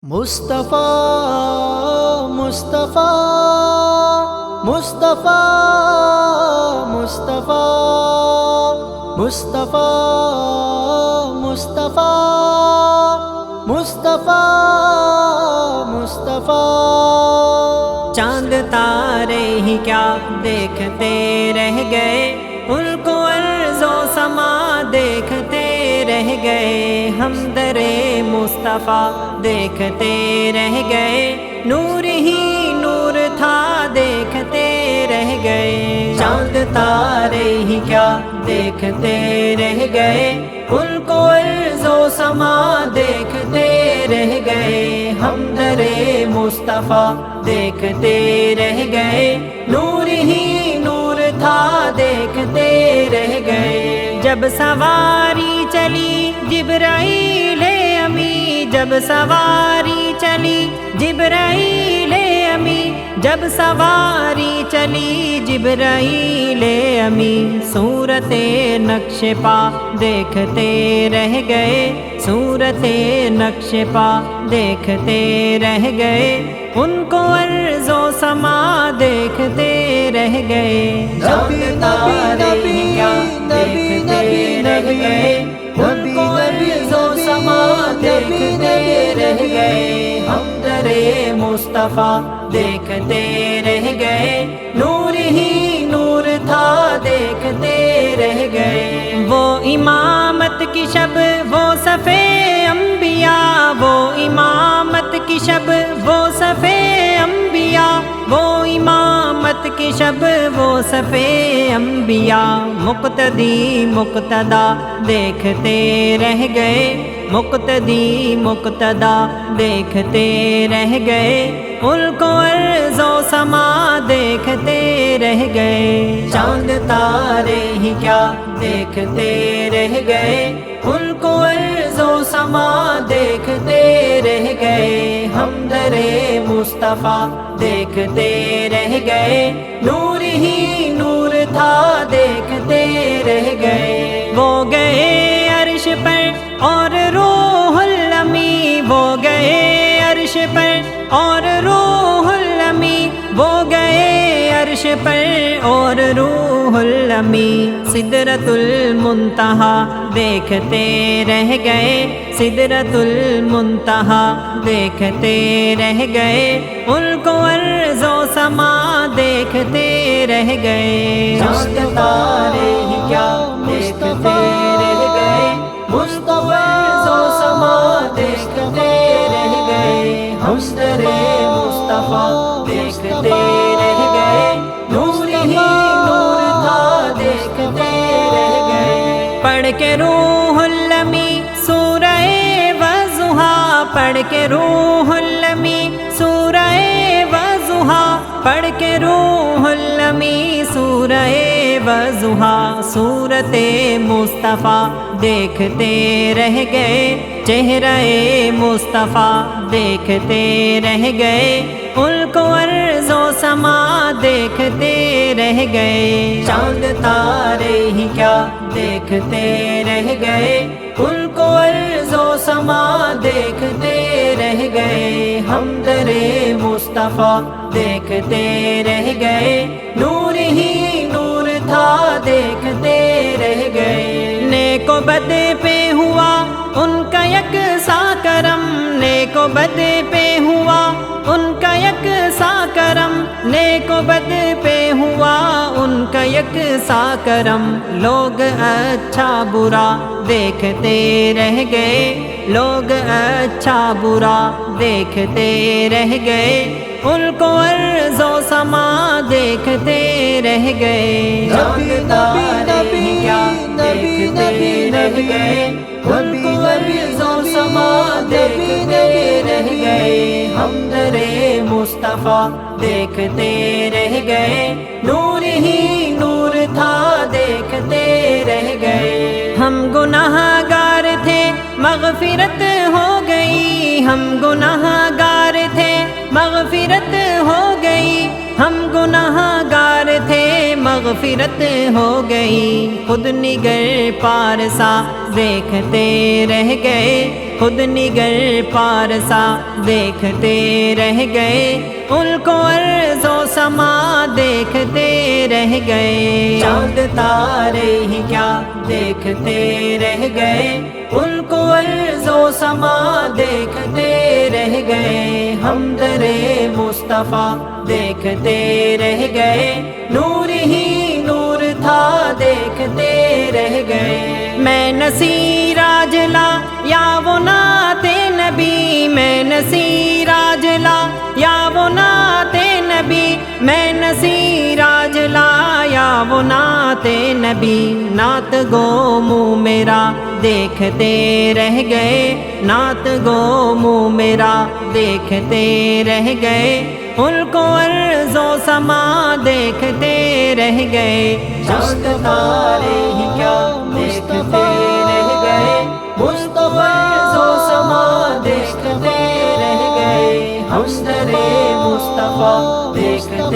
مصطفیٰ مصطفیٰ مصطفیٰ مصطفیٰ مصطفیٰ مصطفیٰ مصطفیٰ مصطفیٰ چاند تارے ہی کیا دیکھتے رہ گئے، ان کو ارض و سما دیکھتے رہ گئے، ہم در مصطفیٰ دیکھتے رہ گئے، نور ہی نور تھا دیکھتے رہ گئے، چاند تارے ہی کیا دیکھتے رہ گئے، ان کو ارض و سما دیکھتے رہ گئے، ہم در مصطفیٰ دیکھتے رہ گئے، نور ہی نور تھا دیکھتے رہ گئے، جب سواری چلی جبرائیل امی، جب سواری چلی جبرائیل امی، جب سواری چلی جبرائیل امی، صورت نقش پا دیکھتے رہ گئے، صورت نقش پا دیکھتے رہ گئے، ان کو ارض و سما دیکھتے رہ گئے، چاند تارے ہی کیا دیکھتے رہ گئے، ان کو ارض و سما دیکھتے رہ گئے، ہم در مصطفیٰ دیکھتے رہ گئے، نور ہی نور تھا دیکھتے رہ گئے، وہ امامت کی شب وہ صفے انبیاء، وہ امامت کی شب وہ صفے انبیاء، وہ امامت کی شب وہ صفے انبیاء، مقتدی مقتدا دیکھتے رہ گئے، مقتدی مقتدا دیکھتے رہ گئے، ان کو ارض و سما دیکھتے رہ گئے، چاند تارے ہی کیا دیکھتے رہ گئے، ان کو ارض و سما دیکھتے رہ گئے، ہم در مصطفیٰ دیکھتے رہ گئے، نور ہی نور تھا دیکھتے رہ گئے، وہ گئے عرش پر اور روح الامی، وہ گئے عرش پر اور روح الامی، وہ گئے عرش پر اور روح الامی، سدرۃ المنتہا دیکھتے رہ گئے، سدرۃ المنتہا دیکھتے رہ گئے، ان کو ارض و سما دیکھتے رہ گئے، چاند تارے ہی کیا دیکھتے رہ گئے، مصطفیٰ ارض و سما دیکھتے رہ گئے، ہم در مصطفیٰ دیکھتے رہ گئے، نور ہی نور تھا دیکھتے رہ گئے، پڑھ کے روح الامی سورہ والضحیٰ، پڑھ کے روح الامی سورہ والضحیٰ، پڑھ کے روح الامی سورہ والضحیٰ، صورت مصطفیٰ دیکھتے رہ گئے، چہرہ مصطفیٰ دیکھتے رہ گئے، ان کو ارض و سما دیکھتے رہ گئے، چاند تارے ہی کیا دیکھتے رہ گئے، ان کو ارض و سما دیکھتے رہ گئے، ہم در مصطفیٰ دیکھتے رہ گئے، نور ہی نور تھا دیکھتے رہ گئے، نیک و بد پہ ہوا ان کا یکساں کرم، نیک و بد پہ ہوا ان کا یکساں کرم، نیک و بد پہ ہوا ان کا یکساں کرم، لوگ اچھا برا دیکھتے رہ گئے، لوگ اچھا برا دیکھتے رہ گئے، ان کو ارض و سما دیکھتے رہ گئے، چاند تارے ہی کیا دیکھتے رہ گئے، ان کو ارض و سما دیکھتے رہ گئے، ہم در مصطفیٰ دیکھتے رہ گئے، نور ہی نور تھا دیکھتے رہ گئے، ہم گناہ گار تھے مغفرت ہو گئی، ہم گناہ گار تھے مغفرت ہو گئی، ہم گناہ گار تھے مغفرت ہو گئی، خود نگر پارسا دیکھتے رہ گئے، خود نگر پارسا دیکھتے رہ گئے، ملک و ارض و سما دیکھتے رہ گئے، چاند تارے ہی کیا دیکھتے رہ گئے، ملک و ارض و سما دیکھتے رہ گئے، ہم در مصطفیٰ دیکھتے رہ گئے، نور ہی نور تھا دیکھتے رہ گئے، میں نصیر اجلا یا وہ نعت نبی، میں نصیر اجلا یا وہ نعت نبی، میں نصیر اجلا یا وہ نعت نبی، نعت گو منہ میرا دیکھتے رہ گئے، نعت گو منہ میرا دیکھتے رہ گئے، ملک و ارض و سما دیکھتے رہ گئے، چاند تارے ہی کیا دیکھتے رہ گئے، ملک و ارض و سما دیکھتے رہ گئے، ہم در مصطفیٰ دیکھتے